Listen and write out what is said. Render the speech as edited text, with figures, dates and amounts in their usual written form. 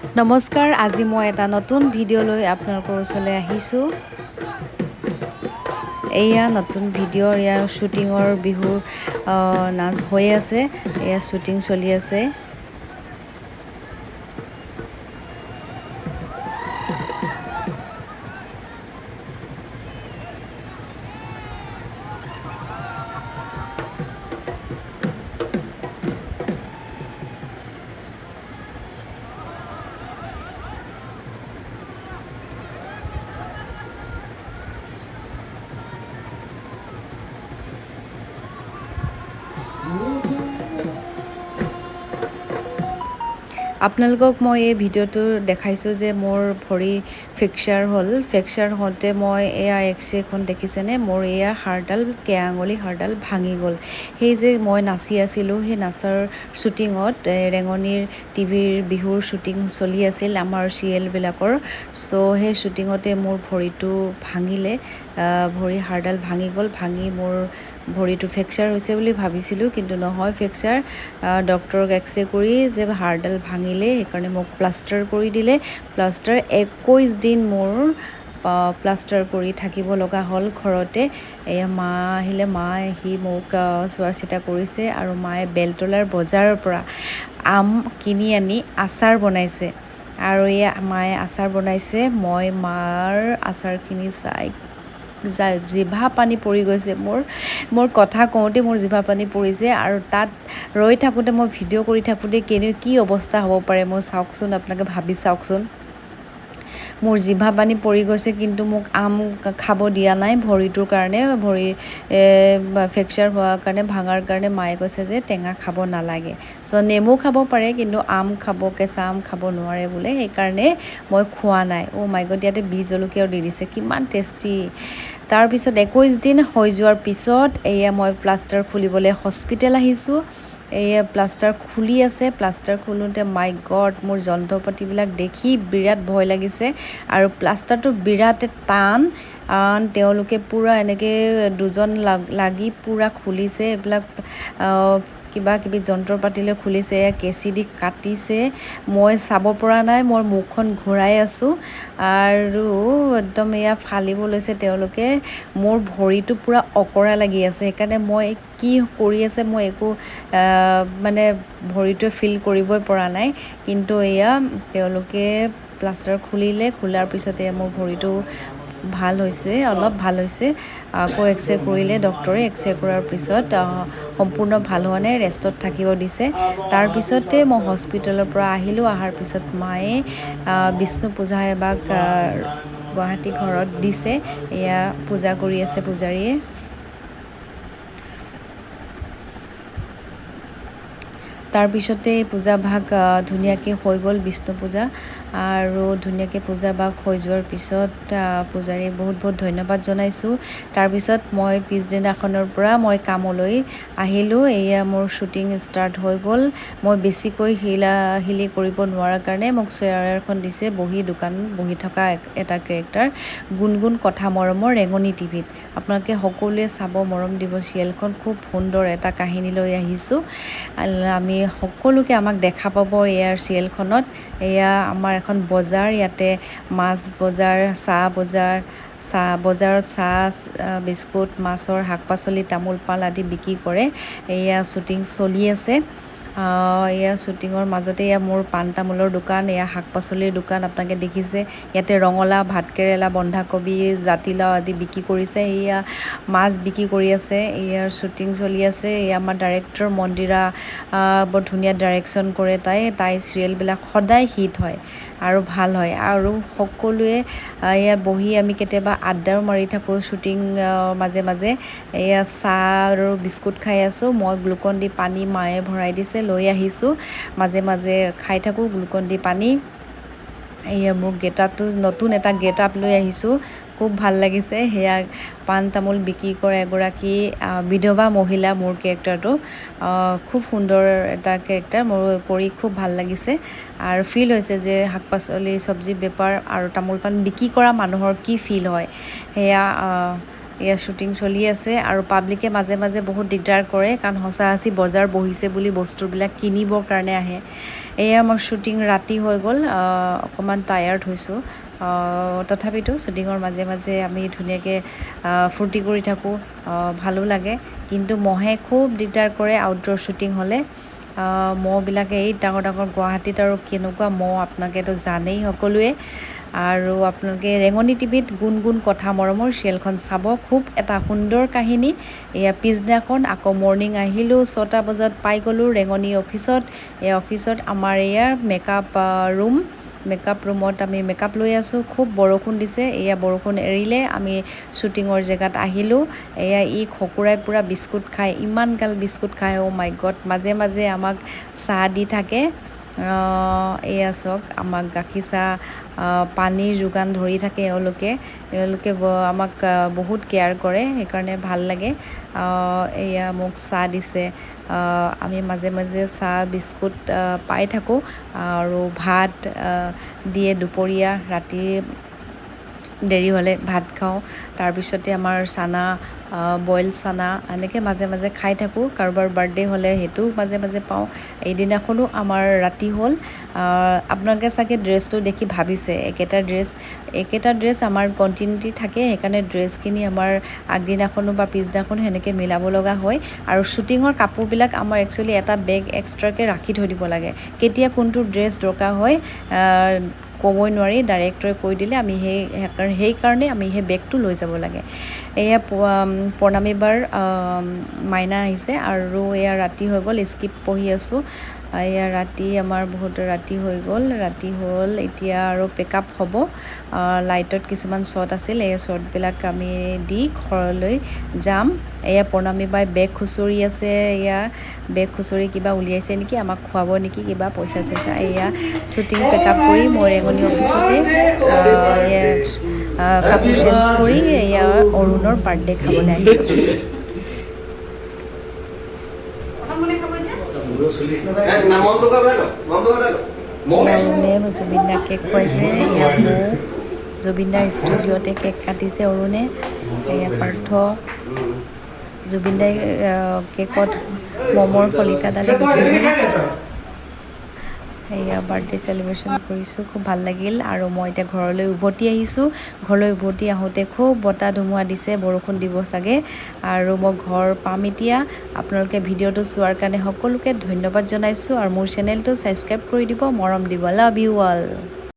নমস্কাৰ, আজি মই এটা নতুন ভিডিঅ' লৈ আপোনালোকৰ ওচৰলৈ আহিছোঁ। এয়া নতুন ভিডিঅ'ৰ ইয়াৰ শ্বুটিঙৰ বিহুৰ নাচ হৈ আছে। এয়া শ্বুটিং চলি আছে। আপোনালোকক মই এই ভিডিঅ'টো দেখাইছোঁ যে মোৰ ভৰি ফ্ৰেকচাৰ হ'ল। ফ্ৰেকচাৰ হওঁতে মই এয়া এক্সৰেখন দেখিছেনে, মোৰ এয়া হাড়ডাল কেঁআঙুলি হাড়ডাল ভাঙি গ'ল। সেই যে মই নাচি আছিলোঁ, সেই নাচৰ শ্বুটিঙত ৰেঙনিৰ টিভিৰ বিহুৰ শ্বুটিং চলি আছিল আমাৰ চিৰিয়েলবিলাকৰ। চ' সেই শ্বুটিঙতে মোৰ ভৰিটো ভাঙিলে, ভৰি হাড়ডাল ভাঙি গ'ল। ভাঙি মোৰ ভৰিটো ফ্ৰেকচাৰ হৈছে বুলি ভাবিছিলোঁ, কিন্তু নহয় ফ্ৰেকচাৰ। ডক্টৰক এক্সৰে কৰি যে হাড়ডাল ভাঙিলে, সেইকাৰণে মোক প্লাষ্টাৰ কৰি দিলে। প্লাষ্টাৰ 21 দিন মোৰ প্লাষ্টাৰ কৰি থাকিব লগা হ'ল ঘৰতে। এয়া মা আহিলে, মা আহি মোক চোৱা চিতা কৰিছে, আৰু মায়ে বেলতলাৰ বজাৰৰ পৰা আম কিনি আনি আচাৰ বনাইছে। আৰু এয়া মায়ে আচাৰ বনাইছে। মই মাৰ আচাৰখিনি চাই জিভা পানী পৰি গৈছে। মোৰ কথা কওঁতে মোৰ জিভা পানী পৰিছে, আৰু তাত ৰৈ থাকোঁতে মই ভিডিঅ' কৰি থাকোঁতে কি অৱস্থা হ'ব পাৰে মোৰ চাওকচোন, আপোনালোকে ভাবি চাওকচোন। মোৰ জিভা পানী পৰি গৈছে, কিন্তু মোক আম খাব দিয়া নাই ভৰিটোৰ কাৰণে। ভৰি ফ্ৰেকচাৰ হোৱাৰ কাৰণে, ভাঙাৰ কাৰণে মায়ে কৈছে যে টেঙা খাব নালাগে। চ' নেমু খাব পাৰে, কিন্তু আম খাব, কেঁচা আম খাব নোৱাৰে বোলে। সেইকাৰণে মই খোৱা নাই। মাই গড, ইয়াতে বি জলকীয়াও দি দিছে, কিমান টেষ্টি। তাৰপিছত 21 দিন হৈ যোৱাৰ পিছত এয়া মই প্লাষ্টাৰ খুলিবলৈ হস্পিটেল আহিছোঁ। এয়া প্লাষ্টাৰ খুলি আছে। প্লাষ্টাৰ খোলোঁতে মাই গড, মোৰ যন্ত্ৰ পাতিবিলাক দেখি বিৰাট ভয় লাগিছে। আৰু প্লাষ্টাৰটো বিৰাট টান। তেওঁলোকে পূৰা এনেকৈ দুজন লাগি পূৰা খুলিছে। এইবিলাক কিবা কিবি যন্ত্ৰ পাতিলৈ খুলিছে, কেঁচি দি কাটিছে। মই চাব পৰা নাই, মই মুখখন ঘূৰাই আছোঁ, আৰু একদম এয়া ফালিব লৈছে তেওঁলোকে। মোৰ ভৰিটো পূৰা অকৰা লাগি আছে, সেইকাৰণে মই কি কৰি আছে মই একো মানে ভৰিটোৱে ফিল কৰিবই পৰা নাই। কিন্তু এয়া তেওঁলোকে প্লাষ্টাৰ খুলিলে, খোলাৰ পিছতে মোৰ ভৰিটো ভাল হৈছে, অলপ ভাল হৈছে। আকৌ এক্সৰে কৰিলে ডক্টৰে। এক্সৰে কৰাৰ পিছত সম্পূৰ্ণ ভাল হোৱা নাই, ৰেষ্টত থাকিব দিছে। তাৰপিছতে মই হস্পিটেলৰ পৰা আহিলোঁ। অহাৰ পিছত মায়ে বিষ্ণু পূজা এভাগ গুৱাহাটী ঘৰত দিছে। এয়া পূজা কৰি আছে পূজাৰীয়ে। তাৰপিছতে পূজাভাগ ধুনীয়াকৈ হৈ গ'ল, বিষ্ণু পূজা। আৰু ধুনীয়াকৈ পূজাভাগ হৈ যোৱাৰ পিছত পূজাৰীক বহুত বহুত ধন্যবাদ জনাইছোঁ। তাৰপিছত মই পিছদিনাখনৰ পৰা মই কামলৈ আহিলোঁ। এয়া মোৰ শ্বুটিং ষ্টাৰ্ট হৈ গ'ল। মই বেছিকৈ হিলি কৰিব নোৱাৰাৰ কাৰণে মোক চেয়াৰ এখন দিছে, দোকানত বহি থকা এটা কেৰেক্টাৰ, গুণগুণ কথা মৰমৰ ৰেঙনি টিভিত। আপোনালোকে সকলোৱে চাব, মৰম দিব। চিৰিয়েলখন খুব সুন্দৰ এটা কাহিনী লৈ আহিছোঁ। আমি সকলোকে আমাক দেখা পাব ইয়াৰ চিৰিয়েলখনত। এয়া আমাৰ এখন বজাৰ, ইয়াতে মাছ বজাৰ, বজাৰত চাহ, বিস্কুট, মাছৰ শাক পাচলি, তামোল পাণ আদি বিক্ৰী কৰে। এয়া শ্বুটিং চলি আছে। এয়া শ্বুটিঙৰ মাজতে এয়া মোৰ পাণ তামোলৰ দোকান, এয়া শাক পাচলিৰ দোকান আপোনালোকে দেখিছে। ইয়াতে ৰঙালাও, ভাতকেৰেলা, বন্ধাকবি, জাতিলাও আদি বিক্ৰী কৰিছে। এয়া মাছ বিক্ৰী কৰি আছে। ইয়াৰ শ্বুটিং চলি আছে। এয়া আমাৰ ডাইৰেক্টৰ মন্দিৰা, বৰ ধুনীয়া ডাইৰেকশ্যন কৰে তাই চিৰিয়েলবিলাক সদায় হিট হয় আৰু ভাল হয়। আৰু সকলোৱে ইয়াত বহি আমি কেতিয়াবা আড্ডাও মাৰি থাকোঁ শ্বুটিং মাজে মাজে। এয়া চাহ আৰু বিস্কুট খাই আছোঁ। মই গ্লুকন ডি পানী মায়ে ভৰাই দিছে, লৈ আহিছোঁ। মাজে মাজে খাই থাকোঁ গ্লুকন ডি পানী। এয়া মোৰ গেটআপটো, নতুন এটা গেটআপ লৈ আহিছোঁ, খুব ভাল লাগিছে। সেয়া পাণ তামোল বিক্ৰী কৰা এগৰাকী বিধৱা মহিলা মোৰ কেৰেক্টাৰটো। খুব সুন্দৰ এটা কেৰেক্টাৰ, মোৰ কৰি খুব ভাল লাগিছে। আৰু ফিল হৈছে যে শাক পাচলি, চব্জি বেপাৰ আৰু তামোল পাণ বিক্ৰী কৰা মানুহৰ কি ফিল হয়। সেয়া এয়া শ্বুটিং চলি আছে আৰু পাব্লিকে মাজে মাজে বহুত দিগদাৰ কৰে কাৰণ সঁচা বজাৰ বহিছে বুলি বস্তুবিলাক কিনিবৰ কাৰণে আহে। এয়া মোৰ শ্বুটিং ৰাতি হৈ গ'ল, অকণমান টায়াৰ্ড হৈছোঁ, তথাপিতো শ্বুটিঙৰ মাজে মাজে আমি ধুনীয়াকৈ ফূৰ্তি কৰি থাকোঁ, ভালো লাগে। কিন্তু মহে খুব দিগদাৰ কৰে আউটডোৰ শ্বুটিং হ'লে। মহবিলাকে এই ডাঙৰ ডাঙৰ গুৱাহাটীত আৰু কেনেকুৱা মহ আপোনালোকেতো জানেই সকলোৱে। আৰু আপোনালোকে ৰেঙনি টিভিত গুণ গুণ কথা মৰমৰ চিৰিয়েলখন চাব, খুব এটা সুন্দৰ কাহিনী। এয়া পিছদিনাখন আকৌ মৰ্ণিং আহিলোঁ, 6টা বজাত পাই গ'লোঁ ৰেঙনি অফিচত। এই অফিচত আমাৰ এয়া মেকআপ ৰুমত আমি মেকআপ লৈ আছোঁ। খুব বৰষুণ দিছে, এয়া বৰষুণ এৰিলে আমি শ্বুটিঙৰ জেগাত আহিলোঁ। এয়া খকুৰাই পূৰা বিস্কুট খায়, ইমান গাল বিস্কুট খায়, অ' মাই গড। মাজে মাজে আমাক চাহ দি থাকে, এয়া চাওক আমাক গাখীৰ চাহ, পানীৰ যোগান ধৰি থাকে এওঁলোকে আমাক বহুত কেয়াৰ কৰে, সেইকাৰণে ভাল লাগে। এয়া মোক চাহ দিছে, আমি মাজে মাজে চাহ বিস্কুট পাই থাকোঁ আৰু ভাত দিয়ে দুপৰীয়া, ৰাতি দেৰি হ'লে ভাত খাওঁ। তাৰপিছতে আমাৰ চানা, বইল চানা এনেকৈ মাজে মাজে খাই থাকোঁ। কাৰোবাৰ বাৰ্থডে হ'লে সেইটোও মাজে মাজে পাওঁ। এইদিনাখনো আমাৰ ৰাতি হ'ল। আপোনালোকে চাগে ড্ৰেছটো দেখি ভাবিছে একেটা ড্ৰেছ আমাৰ কণ্টিনিউটি থাকে, সেইকাৰণে ড্ৰেছখিনি আমাৰ আগদিনাখনো বা পিছদিনাখনো সেনেকৈ মিলাব লগা হয়। আৰু শ্বুটিঙৰ কাপোৰবিলাক আমাৰ একচুৱেলি এটা বেগ এক্সট্ৰাকৈ ৰাখি থৈ দিব লাগে, কেতিয়া কোনটো ড্ৰেছ দৰকাৰ হয় ক'বই নোৱাৰি, ডাইৰেক্টৰে কৈ দিলে আমি সেইকাৰণে আমি সেই বেগটো লৈ যাব লাগে। এয়া প্ৰণামী বাৰ মাইনা আহিছে আৰু এয়া ৰাতি হৈ গ'ল, স্ক্ৰিপ্ট পঢ়ি আছোঁ। এয়া ৰাতি আমাৰ বহুত ৰাতি হৈ গ'ল, এতিয়া আৰু পেকআপ হ'ব। লাইটত কিছুমান শ্বট আছিল, এই শ্বটবিলাক আমি দি ঘৰলৈ যাম। এয়া প্ৰণামী বাই বেগ খুচৰি আছে, এয়া বেগ খুচৰি কিবা উলিয়াইছে নেকি, আমাক খুৱাব নেকি কিবা পইচা চইচা। এয়া শ্বুটিং পেকআপ কৰি মই ৰেঙনি অফিচতে কাপোৰ চেঞ্জ কৰি এয়া অৰুণৰ বাৰ্থডে খাবলৈ আহিলোঁ। অৰুণে জুবিন দাক কেক খুৱাইছে, এয়া মোক জুবিন দাৰ ষ্টুডিঅ'তে কেক কাটিছে অৰুণে। এয়া পাৰ্থ, জুবিন দাই কেকত মমৰ শলিতাডালে দিছে। এয়া বাৰ্থডে চেলিব্ৰেশ্যন কৰিছোঁ, খুব ভাল লাগিল। আৰু মই এতিয়া ঘৰলৈ উভতি আহিছোঁ। ঘৰলৈ উভতি আহোঁতে খুব বতাহ ধুমুহা দিছে, বৰষুণ দিব চাগে। আৰু মই ঘৰ পাম এতিয়া। আপোনালোকে ভিডিঅ'টো চোৱাৰ কাৰণে সকলোকে ধন্যবাদ জনাইছোঁ আৰু মোৰ চেনেলটো ছাবস্ক্ৰাইব কৰি দিব, মৰম দিব। Love you all.